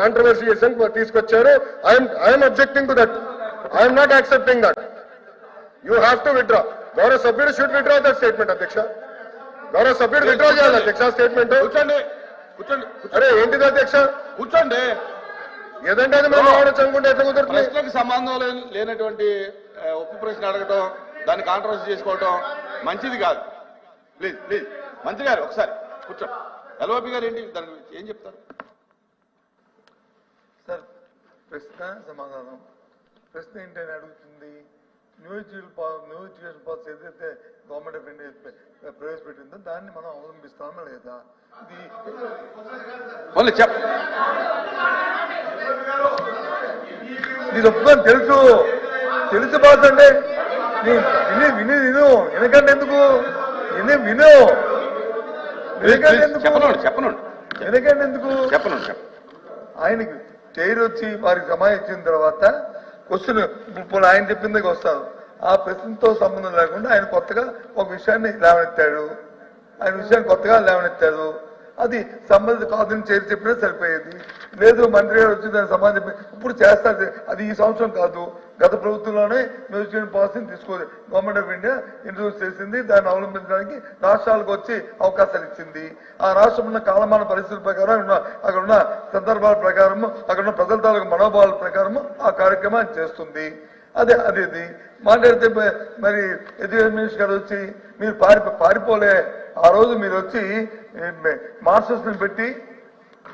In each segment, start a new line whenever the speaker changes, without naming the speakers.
Controversy తీసుకొచ్చారు. I'm objecting to that. I'm not accepting that. You have to withdraw. గౌరవ సభ్యుడు should withdraw that statement అధ్యక్ష. గౌరవ సభ్యుడు విత్డ్రా చేయాలి అధ్యక్ష స్టేట్మెంట్.
కూర్చోండి కూర్చోండి.
అరే ఏంటిది అధ్యక్ష?
కూర్చోండి.
ఏదంటే అది మేము చదువుకుంటే ఎట్లా కుదురుతుంది?
ప్రశ్నకు సంబంధం లేనటువంటి ఒప్పు ప్రశ్న అడగటం, దాన్ని కాంట్రవర్సీ చేసుకోవటం మంచిది కాదు. ప్లీజ్ ప్లీజ్ మంత్రి గారు ఒకసారి కూర్చోండి. ఎల్ఓపి గారు ఏంటి దాని గురించి ఏం చెప్తారు?
సార్ ప్రశ్న సమాధానం. ప్రశ్న ఏంటని అడుగుతుంది, న్యూ ఎడ్యుకేషన్ పాలసీ ఏదైతే గవర్నమెంట్ ఆఫ్ ఇండియా ప్రవేశపెట్టిందో దాన్ని మనం అవలంబిస్తామా లేదా? ఇది నీకు ఒప్పుకొని తెలుసు బాస్ అంటే విని విను ఎందుకంటే ఎందుకు విను ఎందుకంటే ఎందుకు ఆయనకి చైర్ వచ్చి వారికి సమాధానం ఇచ్చిన తర్వాత క్వశ్చన్ ఇప్పుడు ఆయన చెప్పిందికి వస్తాను. ఆ ప్రశ్నతో సంబంధం లేకుండా ఆయన కొత్తగా ఒక విషయాన్ని లేవనెత్తాడు. అది సంబంధిత కాదని చైర్ చెప్పినా సరిపోయేది. లేదు మంత్రి గారు వచ్చి దాని సమాధానం చెప్పి ఇప్పుడు చేస్తారు. అది ఈ సంవత్సరం కాదు, గత ప్రభుత్వంలోనే ఎడ్యుకేషన్ పాలసీని తీసుకోవాలి. గవర్నమెంట్ ఆఫ్ ఇండియా ఇంట్రడ్యూస్ చేసింది. దాన్ని అవలంబించడానికి రాష్ట్రాలకు వచ్చి అవకాశాలు ఇచ్చింది. ఆ రాష్ట్రం ఉన్న కాలమాన పరిస్థితుల ప్రకారం అక్కడ ఉన్న సందర్భాల ప్రకారము అక్కడ ఉన్న ప్రజల తాలూకు మనోభావాల ప్రకారము ఆ కార్యక్రమాన్ని చేస్తుంది. అదే మాట్లాడితే మరి ఎడ్యుకేషన్ మినిస్టర్ గారు వచ్చి మీరు పారిపోలే. ఆ రోజు మీరు వచ్చి మాస్టర్స్ ని పెట్టి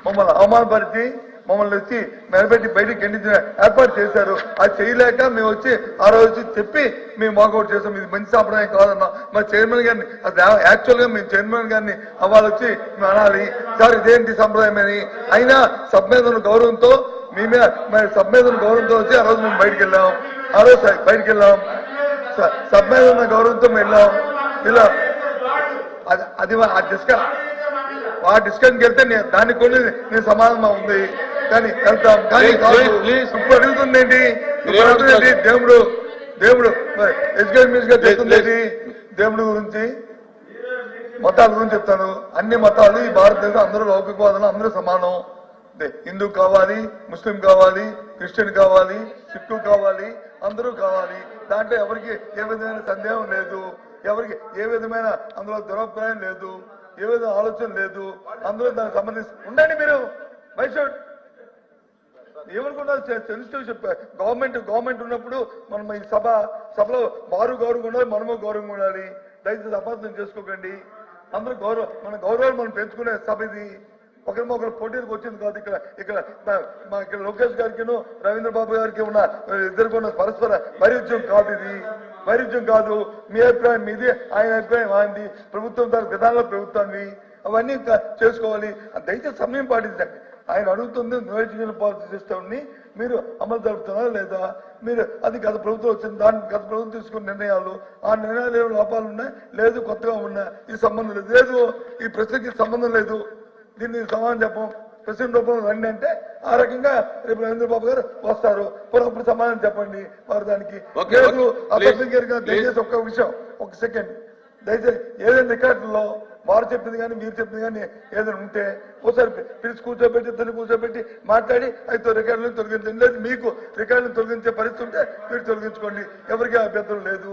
మమ్మల్ని అవమానపరిచి మమ్మల్ని వచ్చి మెరబెట్టి బయటికి గెండించిన ఏర్పాటు చేశారు. అది చేయలేక మేము వచ్చి ఆ రోజు చెప్పి మేము వాకౌట్ చేసాం. ఇది మంచి సంప్రదాయం కాదన్నా. మా చైర్మన్ గారిని అది యాక్చువల్ గా మేము చైర్మన్ గారిని వాళ్ళు వచ్చి మేము అనాలి, సార్ ఇదేంటి సంప్రదాయం అని. అయినా సబ్ మీద ఉన్న గౌరవంతో సబ్ మీద ఉన్న గౌరవంతో వచ్చి ఆ రోజు మేము బయటికి వెళ్ళాం. సబ్ మీద ఉన్న గౌరవంతో మేము వెళ్ళాం. అది ఆ డిస్కషన్కి వెళ్తే దానికి కూడా నేను సమాధానం ఉంది కానీ వెళ్తాం. కానీ ఇప్పుడు అడుగుతుంది ఏంటి? దేవుడు ఎడ్యుకేషన్ మినిస్టర్ చెప్తుంది దేవుడి గురించి, మతాల గురించి చెప్తాను. అన్ని మతాలు ఈ భారతదేశం అందరూ లౌకికవాదులు, అందరూ సమానం. హిందూ కావాలి, ముస్లిం కావాలి, క్రిస్టియన్ కావాలి, సిక్కు కావాలి, అందరూ కావాలి. దాంట్లో ఎవరికి ఏ విధమైన సందేహం లేదు, ఎవరికి ఏ విధమైన అందులో దురభిప్రాయం లేదు, ఏ విధమైన ఆలోచన లేదు. అందరూ దానికి సంబంధించి ఉండండి. మీరు వైషుడ్ ఏమనుకున్నారు? సెన్సిటివ్ చెప్పారు. గవర్నమెంట్ ఉన్నప్పుడు మనం ఈ సభలో వారు గౌరవంగా ఉండాలి, మనము గౌరవంగా ఉండాలి. దయచేసి అపార్థం చేసుకోకండి. అందరూ మన గౌరవాలు మనం పెంచుకునే సభ ఇది. ఒకరి పోటీలకు వచ్చింది కాదు. ఇక్కడ లోకేష్ గారికి రవీంద్ర బాబు గారికి ఉన్న ఇద్దరికి ఉన్న పరస్పర వైరుధ్యం కాదు. ఇది వైరుధ్యం కాదు. మీ అభిప్రాయం మీది, ఆయన అభిప్రాయం ఆయనది, ప్రభుత్వం దాని విధానంలో ప్రభుత్వాన్ని అవన్నీ చేసుకోవాలి. దయచేసి సమయం పాటించండి. ఆయన అడుగుతుంది న్యూ ఎడ్యుకేషన్ పాలసీ సిస్టమ్ని మీరు అమలు జరుపుతున్నారా లేదా? మీరు అది గత ప్రభుత్వం వచ్చింది, దాన్ని గత ప్రభుత్వం తీసుకున్న నిర్ణయాలు, ఆ నిర్ణయాలు ఏమైనా లోపాలు ఉన్నాయి, లేదు కొత్తగా ఉన్నాయి, ఈ సంబంధం లేదు, ఈ ప్రశ్నకి సంబంధం లేదు, దీన్ని సమాధానం చెప్పం, ప్రెసిడెంట్ రూపంలో రండి అంటే ఆ రకంగా రేపు రవీంద్రబాబు గారు వస్తారు. అప్పుడు సమాధానం చెప్పండి వారు దానికి. లేదు అసెంబ్లీ గారికి దయచేసి ఒక్క విషయం, ఒక సెకండ్ దయచేసి ఏదైనా రికార్డుల్లో వారు చెప్పింది కానీ మీరు చెప్పింది కానీ ఏదైనా ఉంటే ఒకసారి పిలిచి కూర్చోబెట్టి మాట్లాడి అయితే రికార్డులను తొలగించండి. లేదు మీకు రికార్డులను తొలగించే పరిస్థితి ఉంటే మీరు తొలగించుకోండి, ఎవరికి అభ్యంతరం లేదు.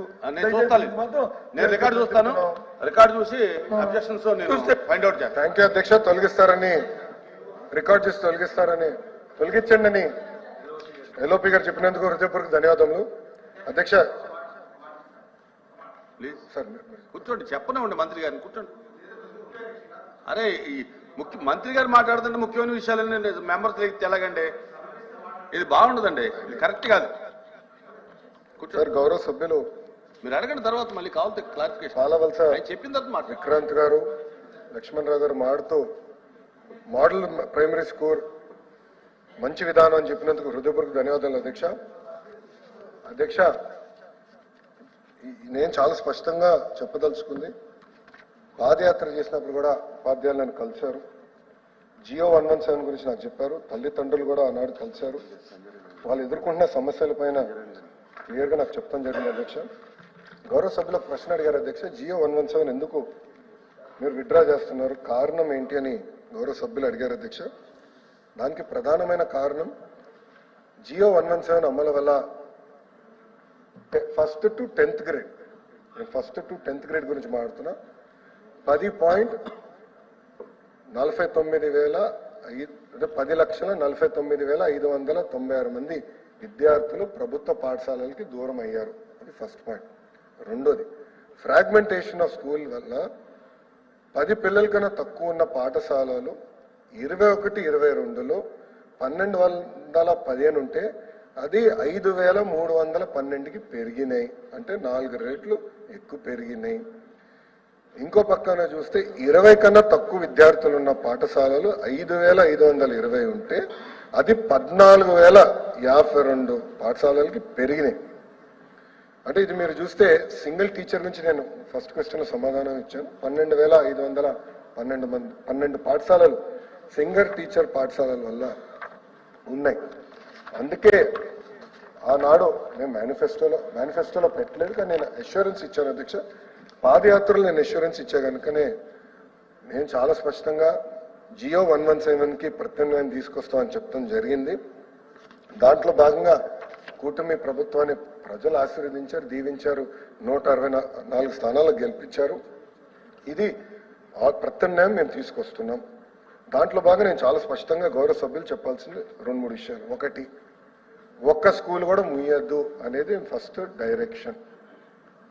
థ్యాంక్ యూ అధ్యక్ష. రికార్డ్ చేసి తొలగించండి అని ఎల్ఓపి గారు చెప్పినందుకు హృదయపూర్వక ధన్యవాదములు అధ్యక్ష.
ప్లీజ్ సార్ కూర్చోండి, చెప్పనివ్వండి మంత్రి గారిని. కూర్చోండి. అరే ఈ మంత్రి గారు మాట్లాడుతుంటే ముఖ్యమైన విషయాలన్నీ మెంబర్స్ తెలగండి, ఇది బాగుండదండి, ఇది కరెక్ట్ కాదు.
కూర్చోండి. గౌరవ సభ్యులు
మీరు అడగండి, తర్వాత మళ్ళీ కావాలి క్లారిఫికేషన్.
చాలా వలస
చెప్పిన తర్వాత మాట
విక్రాంత్ గారు, లక్ష్మణ్ రావు గారు మాడుతూ మోడల్ ప్రైమరీ స్కూల్ మంచి విధానం అని చెప్పినందుకు హృదయపూర్వక ధన్యవాదాలు అధ్యక్ష. నేను చాలా స్పష్టంగా చెప్పదలుచుకుంది, పాదయాత్ర చేసినప్పుడు కూడా ఉపాధ్యాయులు నన్ను కలిశారు. జియో 117 గురించి నాకు చెప్పారు. తల్లిదండ్రులు కూడా ఆనాడు కలిశారు. వాళ్ళు ఎదుర్కొంటున్న సమస్యల పైన క్లియర్గా నాకు చెప్తాం జరిగింది అధ్యక్ష. గౌరవ సభ్యులకు ప్రశ్న అడిగారు అధ్యక్ష, జియో 117 ఎందుకు మీరు విత్డ్రా చేస్తున్నారు, కారణం ఏంటి అని గౌరవ సభ్యులు అడిగారు అధ్యక్ష. దానికి ప్రధానమైన కారణం జియో 117 అమలు వల్ల ఫస్ట్ టు 10th గ్రేడ్, నేను ఫస్ట్ టు 10th గ్రేడ్ గురించి మాట్లాడుతున్నా, 10,49,596 మంది విద్యార్థులు ప్రభుత్వ పాఠశాలలకి దూరం అయ్యారు. అది ఫస్ట్ పాయింట్. రెండోది, ఫ్రాగ్మెంటేషన్ ఆఫ్ స్కూల్ వల్ల 10 పిల్లల కన్నా తక్కువ ఉన్న పాఠశాలలు 21-22లో 1215 ఉంటే అది 5,312కి పెరిగినాయి. అంటే 4 రెట్లు ఎక్కువ పెరిగినాయి. ఇంకో పక్కన చూస్తే 20 కన్నా తక్కువ విద్యార్థులు ఉన్న పాఠశాలలు 5,520 ఉంటే అది 14,052 పాఠశాలలకి పెరిగినాయి. అంటే ఇది మీరు చూస్తే సింగిల్ టీచర్ నుంచి నేను ఫస్ట్ క్వశ్చన్ సమాధానం ఇచ్చాను. 12,512 పాఠశాలలు సింగిల్ టీచర్ పాఠశాలల వల్ల ఉన్నాయి. అందుకే ఆనాడు నేను మేనిఫెస్టోలో పెట్టలేదు, కానీ నేను అష్యూరెన్స్ ఇచ్చాను అధ్యక్ష. పాదయాత్రలో నేను అష్యూరెన్స్ ఇచ్చా కనుకనే నేను చాలా స్పష్టంగా జియో 117కి ప్రత్యామ్నాయం తీసుకొస్తామని చెప్తాం జరిగింది. దాంట్లో భాగంగా కూటమి ప్రభుత్వాన్ని ప్రజలు ఆశీర్వదించారు, దీవించారు, 164 స్థానాలకు గెలిపించారు. ఇది ఆ ప్రత్యామ్నాయం మేము తీసుకొస్తున్నాం. దాంట్లో భాగంగా నేను చాలా స్పష్టంగా గౌరవ సభ్యులు చెప్పాల్సింది 2-3 విషయాలు. ఒకటి, ఒక్క స్కూల్ కూడా ముయ్యద్దు అనేది ఫస్ట్ డైరెక్షన్.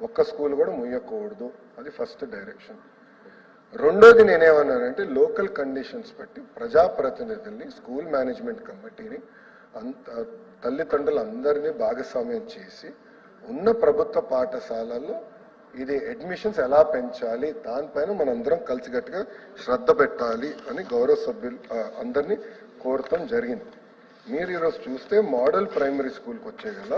ఒక్క స్కూల్ కూడా ముయ్యకూడదు, అది ఫస్ట్ డైరెక్షన్. రెండోది నేనేమన్నానంటే లోకల్ కండిషన్స్ బట్టి ప్రజాప్రతినిధుల్ని, స్కూల్ మేనేజ్మెంట్ కమిటీని, తల్లిదండ్రులు అందరినీ భాగస్వామ్యం చేసి ఉన్న ప్రభుత్వ పాఠశాలల్లో ఇది అడ్మిషన్స్ ఎలా పెంచాలి దానిపైన మనందరం కలిసికట్టుగా శ్రద్ధ పెట్టాలి అని గౌరవ సభ్యులు అందరినీ కోరటం జరిగింది. మీరు ఈరోజు చూస్తే మోడల్ ప్రైమరీ స్కూల్కి వచ్చే గల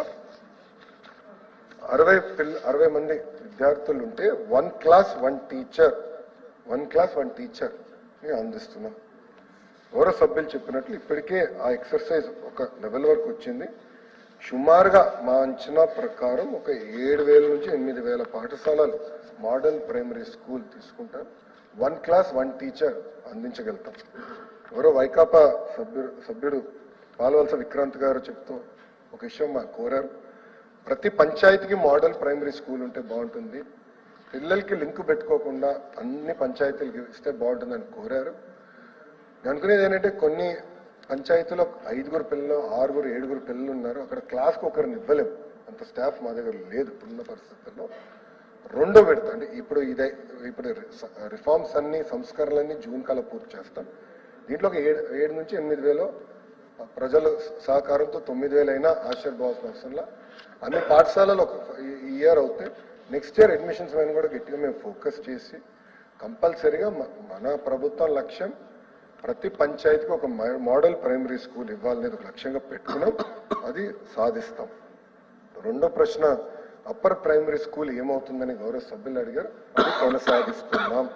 60 మంది విద్యార్థులు ఉంటే 1 క్లాస్ 1 టీచర్ అందిస్తున్నాం. గౌరవ సభ్యులు చెప్పినట్లు ఇప్పటికే ఆ ఎక్సర్సైజ్ ఒక లెవెల్ వరకు వచ్చింది. సుమారుగా మా అంచనా ప్రకారం ఒక 7,000 నుంచి 8,000 పాఠశాలలు మోడల్ ప్రైమరీ స్కూల్ తీసుకుంటారు. 1 క్లాస్ 1 టీచర్ అందించగలుగుతాం. గౌరవ వైకాపా సభ్యుడు పాలవలస విక్రాంత్ గారు చెప్తూ ఒక విషయం మాకు కోరారు. ప్రతి పంచాయతీకి మోడల్ ప్రైమరీ స్కూల్ ఉంటే బాగుంటుంది, పిల్లలకి లింక్ పెట్టుకోకుండా అన్ని పంచాయతీలకి ఇస్తే బాగుంటుందని కోరారు. నేను అనుకునేది ఏంటంటే కొన్ని పంచాయతీలో 5 పిల్లలు, 6, 7 పిల్లలు ఉన్నారు. అక్కడ క్లాస్కి ఒకరిని ఇవ్వలేము, అంత స్టాఫ్ మా దగ్గర లేదు ఉన్న పరిస్థితుల్లో. రెండో విడత అంటే ఇప్పుడు రిఫార్మ్స్ అన్ని, సంస్కరణలన్నీ జూన్ కల్లా పూర్తి చేస్తాం. దీంట్లో ఒక 7 నుంచి 8,000 ప్రజల సహకారంతో 9,000 అయినా ఆశీర్వాదం అవసరంలా అన్ని పాఠశాలలు ఒక ఇయర్ అవుతాయి. నెక్స్ట్ ఇయర్ అడ్మిషన్స్ పైన కూడా గట్టిగా మేము ఫోకస్ చేసి కంపల్సరీగా మన ప్రభుత్వం లక్ష్యం ప్రతి పంచాయతీకి ఒక మోడల్ ప్రైమరీ స్కూల్ ఇవ్వాలనేది ఒక లక్ష్యంగా పెట్టుకున్నాం, అది సాధిస్తాం. రెండో ప్రశ్న, అప్పర్ ప్రైమరీ స్కూల్ ఏమవుతుందని గౌరవ సభ్యులు అడిగారు, అది కొనసాగిస్తున్నాం.